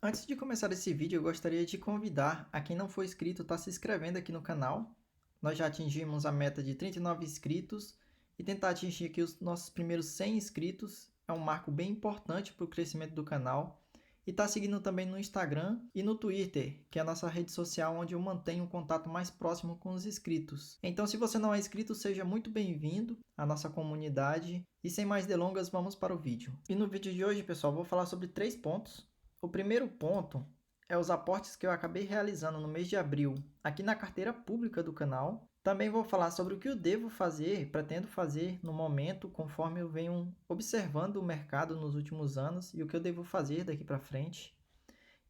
Antes de começar esse vídeo, eu gostaria de convidar a quem não for inscrito a se inscrevendo aqui no canal. Nós já atingimos a meta de 39 inscritos e tentar atingir aqui os nossos primeiros 100 inscritos é um marco bem importante para o crescimento do canal. E tá seguindo também no Instagram e no Twitter, que é a nossa rede social onde eu mantenho um contato mais próximo com os inscritos. Então, se você não é inscrito, seja muito bem-vindo à nossa comunidade. E sem mais delongas, vamos para o vídeo. E no vídeo de hoje, pessoal, vou falar sobre 3 pontos. O primeiro ponto é os aportes que eu acabei realizando no mês de abril aqui na carteira pública do canal. Também vou falar sobre o que eu devo fazer, pretendo fazer no momento, conforme eu venho observando o mercado nos últimos anos e o que eu devo fazer daqui para frente.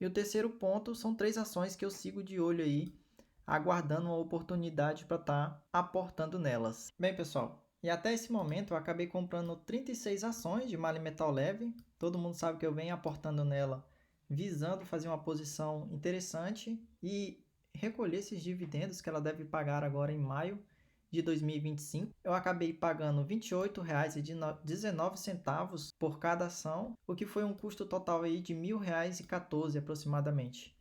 E o terceiro ponto são 3 ações que eu sigo de olho aí, aguardando uma oportunidade para estar aportando nelas. Bem, pessoal, e até esse momento eu acabei comprando 36 ações de Mali Metal Leve. Todo mundo sabe que eu venho aportando nela visando fazer uma posição interessante e recolher esses dividendos que ela deve pagar agora em maio de 2025. Eu acabei pagando R$ 28,19 por cada ação, o que foi um custo total aí de R$ 1.014 aproximadamente.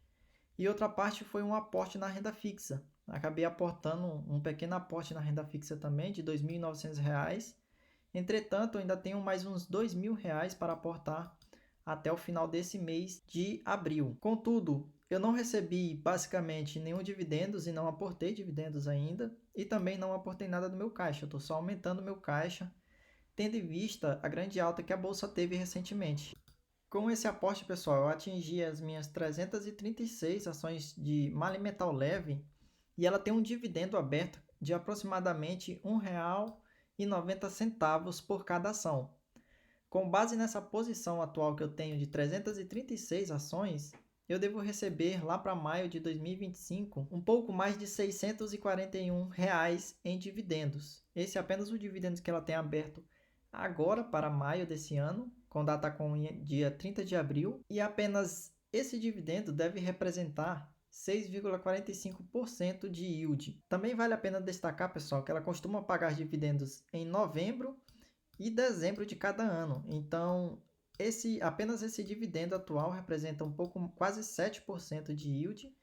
E outra parte foi um aporte na renda fixa. Acabei aportando um pequeno aporte na renda fixa também de R$ 2.900. Entretanto, ainda tenho mais uns R$ 2.000 para aportar até o final desse mês de abril. Contudo, eu não recebi basicamente nenhum dividendos e não aportei dividendos ainda. E também não aportei nada no meu caixa. Eu estou só aumentando meu caixa, tendo em vista a grande alta que a bolsa teve recentemente. Com esse aporte, pessoal, eu atingi as minhas 336 ações de Mali Metal Leve e ela tem um dividendo aberto de aproximadamente R$ 1,90 por cada ação. Com base nessa posição atual que eu tenho de 336 ações, eu devo receber lá para maio de 2025 um pouco mais de R$ 641 em dividendos. Esse é apenas o dividendo que ela tem aberto agora para maio desse ano, com data com dia 30 de abril, e apenas esse dividendo deve representar 6,45% de yield. Também vale a pena destacar, pessoal, que ela costuma pagar dividendos em novembro e dezembro de cada ano. Então, apenas esse dividendo atual representa um pouco, quase 7% de yield,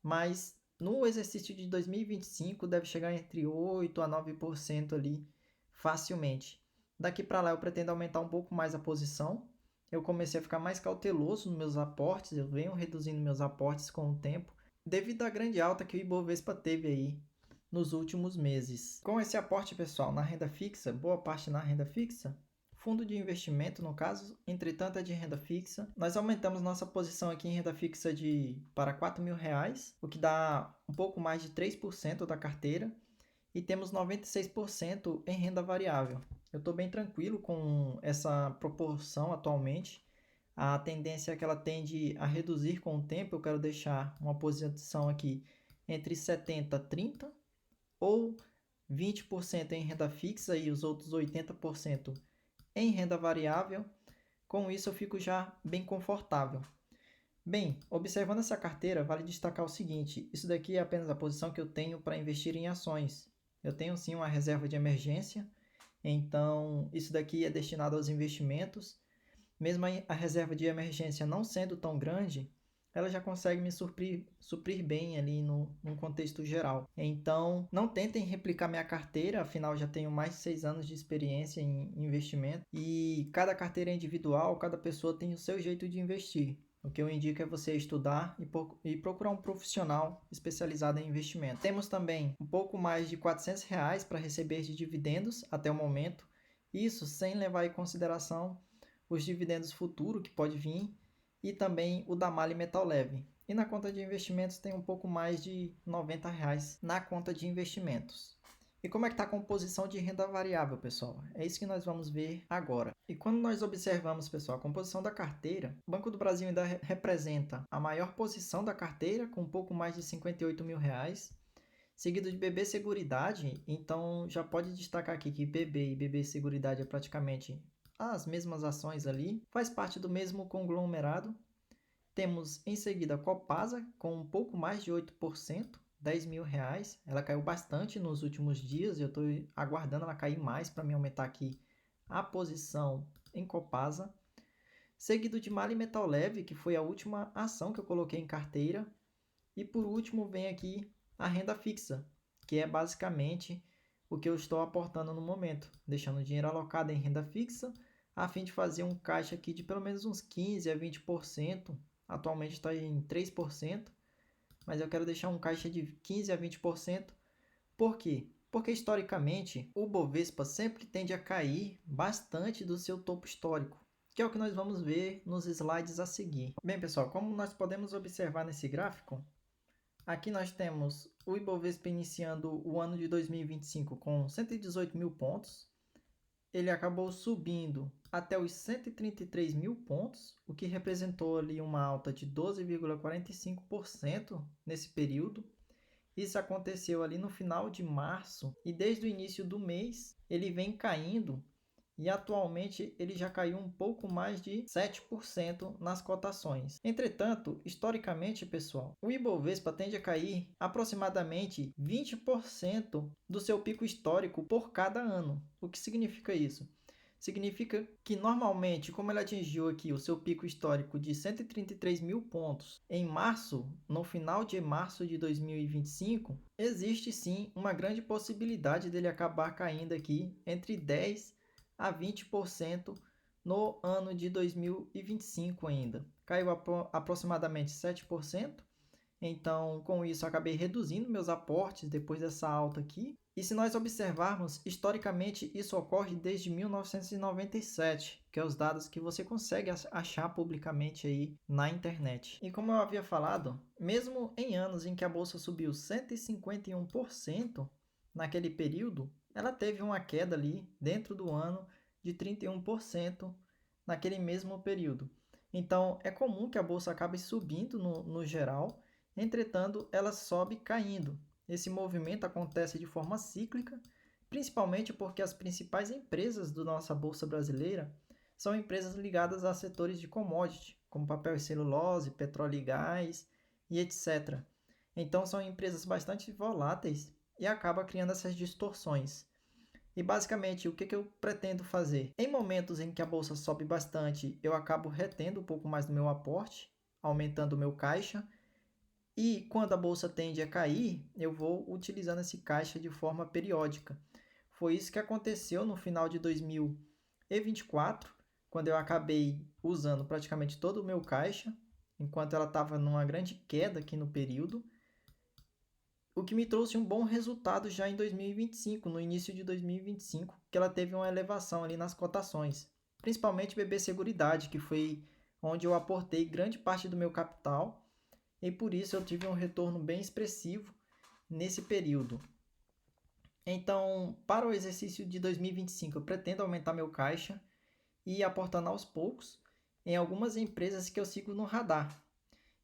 mas no exercício de 2025 deve chegar entre 8 a 9% ali facilmente. Daqui para lá eu pretendo aumentar um pouco mais a posição. Eu comecei a ficar mais cauteloso nos meus aportes, eu venho reduzindo meus aportes com o tempo, devido à grande alta que o Ibovespa teve aí nos últimos meses. Com esse aporte, pessoal, na renda fixa, boa parte na renda fixa, fundo de investimento no caso, entretanto é de renda fixa. Nós aumentamos nossa posição aqui em renda fixa para R$ 4.000, o que dá um pouco mais de 3% da carteira, e temos 96% em renda variável. Eu estou bem tranquilo com essa proporção atualmente. A tendência é que ela tende a reduzir com o tempo. Eu quero deixar uma posição aqui entre 70 e 30, ou 20% em renda fixa e os outros 80% em renda variável. Com isso eu fico já bem confortável. Bem, observando essa carteira, vale destacar o seguinte: isso daqui é apenas a posição que eu tenho para investir em ações. Eu tenho sim uma reserva de emergência, então isso daqui é destinado aos investimentos. Mesmo a reserva de emergência não sendo tão grande, ela já consegue me suprir bem ali no contexto geral. Então, não tentem replicar minha carteira, afinal já tenho mais de 6 anos de experiência em investimento e cada carteira é individual, cada pessoa tem o seu jeito de investir. O que eu indico é você estudar e procurar um profissional especializado em investimento. Temos também um pouco mais de R$ 400 para receber de dividendos até o momento, isso sem levar em consideração os dividendos futuros que pode vir e também o da Mali Metal Leve. E na conta de investimentos tem um pouco mais de R$ 90 na conta de investimentos. E como é que está a composição de renda variável, pessoal? É isso que nós vamos ver agora. E quando nós observamos, pessoal, a composição da carteira, o Banco do Brasil ainda representa a maior posição da carteira, com um pouco mais de R$ 58.000, seguido de BB Seguridade. Então já pode destacar aqui que BB e BB Seguridade é praticamente as mesmas ações ali, faz parte do mesmo conglomerado. Temos em seguida a Copasa com um pouco mais de 8%, R$ 10.000. Ela caiu bastante nos últimos dias e eu estou aguardando ela cair mais para me aumentar aqui a posição em Copasa. seguido de Mali Metal Leve, que foi a última ação que eu coloquei em carteira, e por último vem aqui a renda fixa, que é basicamente o que eu estou aportando no momento, deixando o dinheiro alocado em renda fixa, a fim de fazer um caixa aqui de pelo menos uns 15 a 20%, atualmente está em 3%, mas eu quero deixar um caixa de 15 a 20%. Por quê? Porque historicamente o Bovespa sempre tende a cair bastante do seu topo histórico, que é o que nós vamos ver nos slides a seguir. Bem, pessoal, como nós podemos observar nesse gráfico, aqui nós temos o Ibovespa iniciando o ano de 2025 com 118 mil pontos. Ele acabou subindo até os 133 mil pontos, o que representou ali uma alta de 12,45% nesse período. Isso aconteceu ali no final de março e desde o início do mês ele vem caindo e atualmente ele já caiu um pouco mais de 7% nas cotações. Entretanto, historicamente, pessoal, o Ibovespa tende a cair aproximadamente 20% do seu pico histórico por cada ano. O que significa isso? Significa que normalmente, como ele atingiu aqui o seu pico histórico de 133 mil pontos em março, no final de março de 2025, existe sim uma grande possibilidade dele acabar caindo aqui entre 10 a 20% no ano de 2025 ainda. Caiu aproximadamente 7%. Então, com isso, acabei reduzindo meus aportes depois dessa alta aqui. E se nós observarmos, historicamente, isso ocorre desde 1997, que é os dados que você consegue achar publicamente aí na internet. E como eu havia falado, mesmo em anos em que a bolsa subiu 151% naquele período, ela teve uma queda ali dentro do ano de 31% naquele mesmo período. Então, é comum que a bolsa acabe subindo no geral. Entretanto, ela sobe caindo. Esse movimento acontece de forma cíclica, principalmente porque as principais empresas da nossa bolsa brasileira são empresas ligadas a setores de commodity, como papel e celulose, petróleo e gás e etc. Então, são empresas bastante voláteis e acaba criando essas distorções. E basicamente, o que eu pretendo fazer? Em momentos em que a bolsa sobe bastante, eu acabo retendo um pouco mais do meu aporte, aumentando o meu caixa. E quando a bolsa tende a cair, eu vou utilizando esse caixa de forma periódica. Foi isso que aconteceu no final de 2024, quando eu acabei usando praticamente todo o meu caixa, enquanto ela estava numa grande queda aqui no período, o que me trouxe um bom resultado já em 2025, no início de 2025, que ela teve uma elevação ali nas cotações, principalmente BB Seguridade, que foi onde eu aportei grande parte do meu capital, e por isso eu tive um retorno bem expressivo nesse período. Então, para o exercício de 2025, eu pretendo aumentar meu caixa e ir aportando aos poucos em algumas empresas que eu sigo no radar.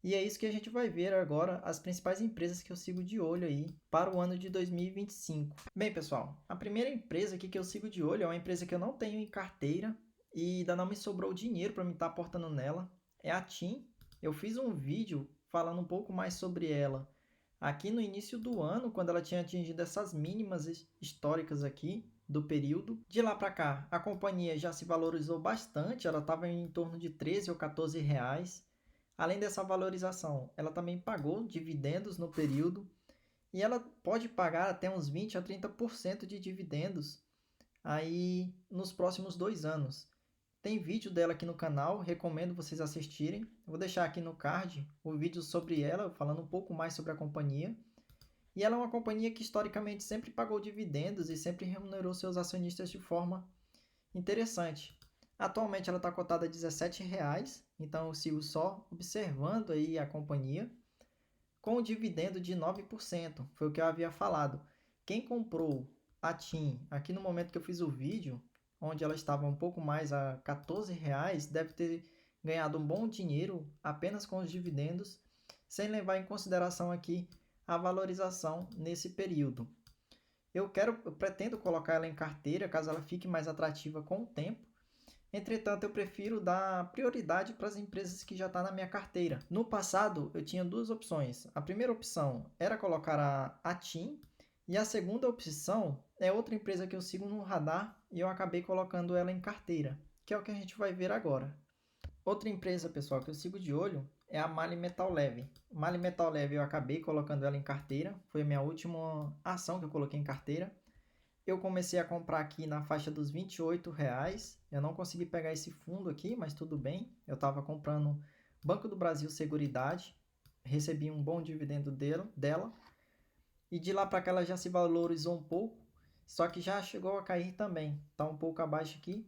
E é isso que a gente vai ver agora, as principais empresas que eu sigo de olho aí para o ano de 2025. Bem, pessoal, a primeira empresa aqui que eu sigo de olho é uma empresa que eu não tenho em carteira e ainda não me sobrou dinheiro para me estar aportando nela. É a TIM. Eu fiz um vídeo falando um pouco mais sobre ela aqui no início do ano, quando ela tinha atingido essas mínimas históricas aqui do período. De lá para cá, a companhia já se valorizou bastante, ela estava em torno de 13 ou 14 reais. Além dessa valorização, ela também pagou dividendos no período e ela pode pagar até uns 20 a 30% de dividendos aí nos próximos 2 anos. Tem vídeo dela aqui no canal, recomendo vocês assistirem. Eu vou deixar aqui no card o vídeo sobre ela, falando um pouco mais sobre a companhia. E ela é uma companhia que historicamente sempre pagou dividendos e sempre remunerou seus acionistas de forma interessante. Atualmente ela está cotada a R$17, então eu sigo só observando aí a companhia com um dividendo de 9%, foi o que eu havia falado. Quem comprou a TIM aqui no momento que eu fiz o vídeo, onde ela estava um pouco mais a R$14, deve ter ganhado um bom dinheiro apenas com os dividendos, sem levar em consideração aqui a valorização nesse período. Eu pretendo colocar ela em carteira, caso ela fique mais atrativa com o tempo. Entretanto, eu prefiro dar prioridade para as empresas que já estão na minha carteira. No passado, eu tinha duas opções. A primeira opção era colocar a TIM, e a segunda opção é outra empresa que eu sigo no radar e eu acabei colocando ela em carteira, que é o que a gente vai ver agora. Outra empresa, pessoal, que eu sigo de olho é a Mali Metal Leve. Mali Metal Leve eu acabei colocando ela em carteira, foi a minha última ação que eu coloquei em carteira. Eu comecei a comprar aqui na faixa dos R$ 28. Eu não consegui pegar esse fundo aqui, mas tudo bem. Eu estava comprando Banco do Brasil Seguridade, recebi um bom dividendo dela. E de lá para cá ela já se valorizou um pouco, só que já chegou a cair também. Está um pouco abaixo aqui.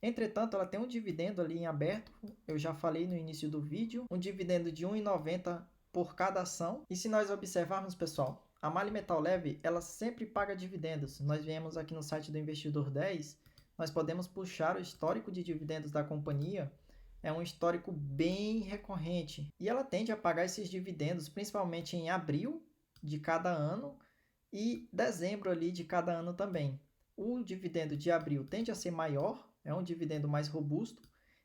Entretanto, ela tem um dividendo ali em aberto, eu já falei no início do vídeo, um dividendo de R$ 1,90 por cada ação. E se nós observarmos, pessoal, a Mali Metal Leve, ela sempre paga dividendos. Nós viemos aqui no site do Investidor 10, nós podemos puxar o histórico de dividendos da companhia, é um histórico bem recorrente. E ela tende a pagar esses dividendos principalmente em abril de cada ano e dezembro ali de cada ano também. O dividendo de abril tende a ser maior, é um dividendo mais robusto,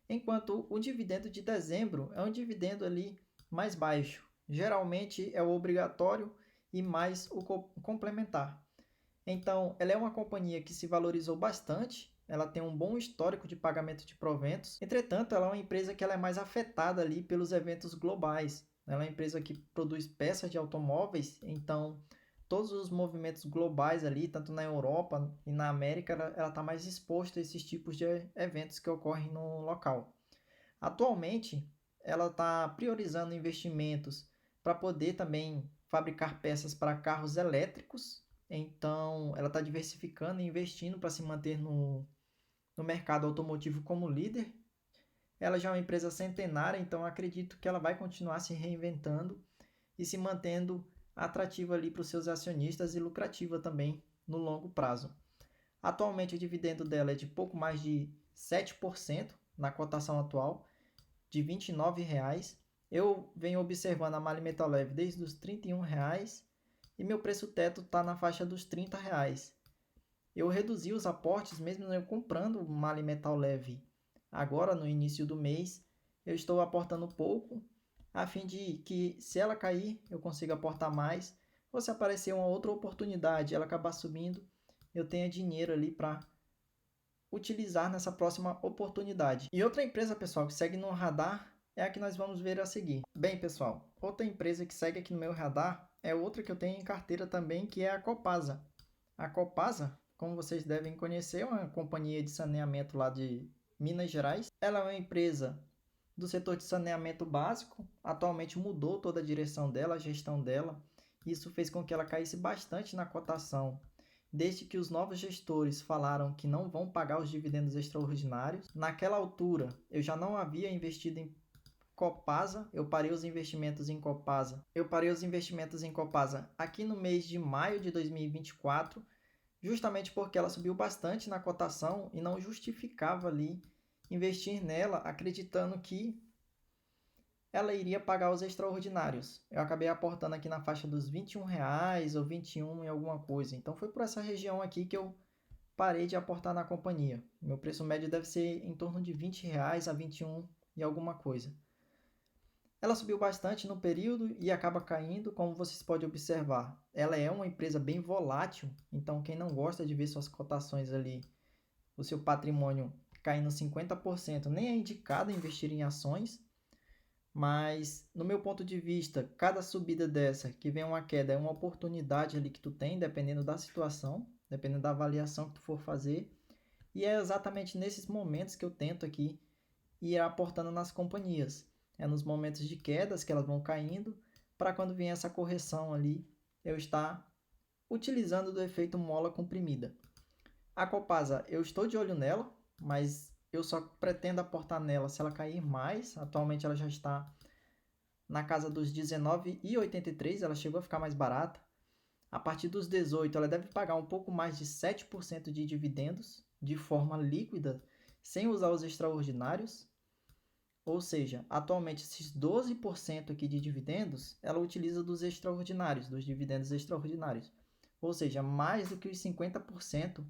enquanto o dividendo de dezembro é um dividendo ali mais baixo. Geralmente é o obrigatório e mais o complementar. Então, ela é uma companhia que se valorizou bastante, ela tem um bom histórico de pagamento de proventos. Entretanto, ela é uma empresa que ela é mais afetada ali pelos eventos globais. Ela é uma empresa que produz peças de automóveis, então todos os movimentos globais ali, tanto na Europa e na América, ela está mais exposta a esses tipos de eventos que ocorrem no local. Atualmente, ela está priorizando investimentos para poder também fabricar peças para carros elétricos. Então, ela está diversificando e investindo para se manter no mercado automotivo como líder. Ela já é uma empresa centenária, então acredito que ela vai continuar se reinventando e se mantendo atrativa ali para os seus acionistas e lucrativa também no longo prazo. Atualmente o dividendo dela é de pouco mais de 7% na cotação atual, de R$ 29. Eu venho observando a Mali Metal Leve desde os R$ 31 e meu preço teto está na faixa dos R$ 30. Eu reduzi os aportes mesmo eu comprando Mali Metal Leve agora no início do mês. Eu estou aportando pouco a fim de que, se ela cair, eu consiga aportar mais, ou se aparecer uma outra oportunidade, ela acabar subindo, eu tenha dinheiro ali para utilizar nessa próxima oportunidade. E outra empresa, pessoal, que segue no radar é a que nós vamos ver a seguir. Bem, pessoal, outra empresa que segue aqui no meu radar é outra que eu tenho em carteira também, que é a Copasa. A Copasa, como vocês devem conhecer, é uma companhia de saneamento lá de Minas Gerais. Ela é uma empresa do setor de saneamento básico, atualmente mudou toda a direção dela, a gestão dela. Isso fez com que ela caísse bastante na cotação, desde que os novos gestores falaram que não vão pagar os dividendos extraordinários. Naquela altura, eu já não havia investido em Copasa, eu parei os investimentos em Copasa. Aqui no mês de maio de 2024, justamente porque ela subiu bastante na cotação e não justificava ali investir nela acreditando que ela iria pagar os extraordinários. Eu acabei aportando aqui na faixa dos R$ 21 ou 21 e alguma coisa. Então foi por essa região aqui que eu parei de aportar na companhia. Meu preço médio deve ser em torno de R$ 20 a 21 e alguma coisa. Ela subiu bastante no período e acaba caindo, como vocês podem observar. Ela é uma empresa bem volátil, então quem não gosta de ver suas cotações ali, o seu patrimônio caindo 50%, nem é indicado investir em ações. Mas, no meu ponto de vista, cada subida dessa que vem uma queda é uma oportunidade ali que tu tem, dependendo da situação, dependendo da avaliação que tu for fazer. E é exatamente nesses momentos que eu tento aqui ir aportando nas companhias. É nos momentos de quedas que elas vão caindo, para quando vier essa correção ali, eu estar utilizando do efeito mola comprimida. A Copasa, eu estou de olho nela, mas eu só pretendo aportar nela se ela cair mais. Atualmente ela já está na casa dos R$19,83, ela chegou a ficar mais barata. A partir dos 18, ela deve pagar um pouco mais de 7% de dividendos de forma líquida, sem usar os extraordinários. Ou seja, atualmente esses 12% aqui de dividendos, ela utiliza dos extraordinários, dos dividendos extraordinários. Ou seja, mais do que os 50%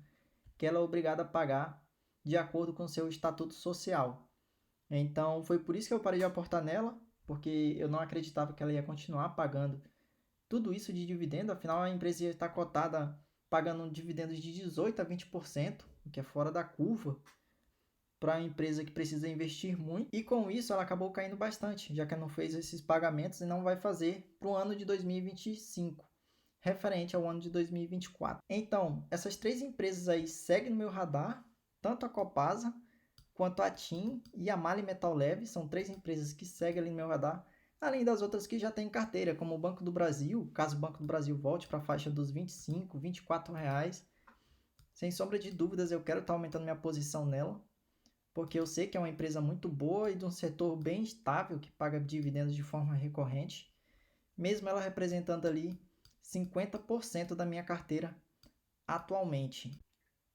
que ela é obrigada a pagar de acordo com seu estatuto social. Então, foi por isso que eu parei de aportar nela, porque eu não acreditava que ela ia continuar pagando tudo isso de dividendo. Afinal, a empresa está cotada pagando dividendos de 18% a 20%, o que é fora da curva, para uma empresa que precisa investir muito, e com isso ela acabou caindo bastante, já que ela não fez esses pagamentos e não vai fazer para o ano de 2025, referente ao ano de 2024. Então, essas 3 empresas aí seguem no meu radar, tanto a Copasa, quanto a TIM e a Mali Metal Leve, são 3 empresas que seguem ali no meu radar, além das outras que já têm carteira, como o Banco do Brasil, caso o Banco do Brasil volte para a faixa dos R$ 25, R$ 24, sem sombra de dúvidas eu quero estar aumentando minha posição nela, porque eu sei que é uma empresa muito boa e de um setor bem estável, que paga dividendos de forma recorrente, mesmo ela representando ali 50% da minha carteira atualmente.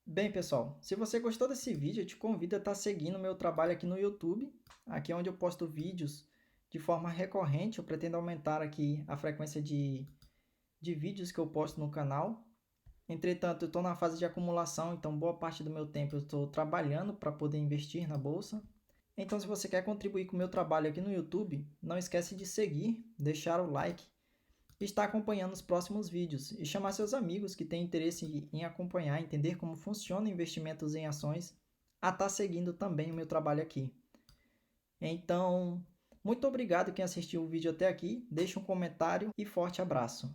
Bem, pessoal, se você gostou desse vídeo, eu te convido a estar seguindo o meu trabalho aqui no YouTube. Aqui é onde eu posto vídeos de forma recorrente. Eu pretendo aumentar aqui a frequência de vídeos que eu posto no canal. Entretanto, eu estou na fase de acumulação, então boa parte do meu tempo eu estou trabalhando para poder investir na bolsa. Então, se você quer contribuir com o meu trabalho aqui no YouTube, não esquece de seguir, deixar o like, estar acompanhando os próximos vídeos e chamar seus amigos que têm interesse em acompanhar, entender como funciona investimentos em ações, a estar seguindo também o meu trabalho aqui. Então, muito obrigado quem assistiu o vídeo até aqui, deixe um comentário e forte abraço.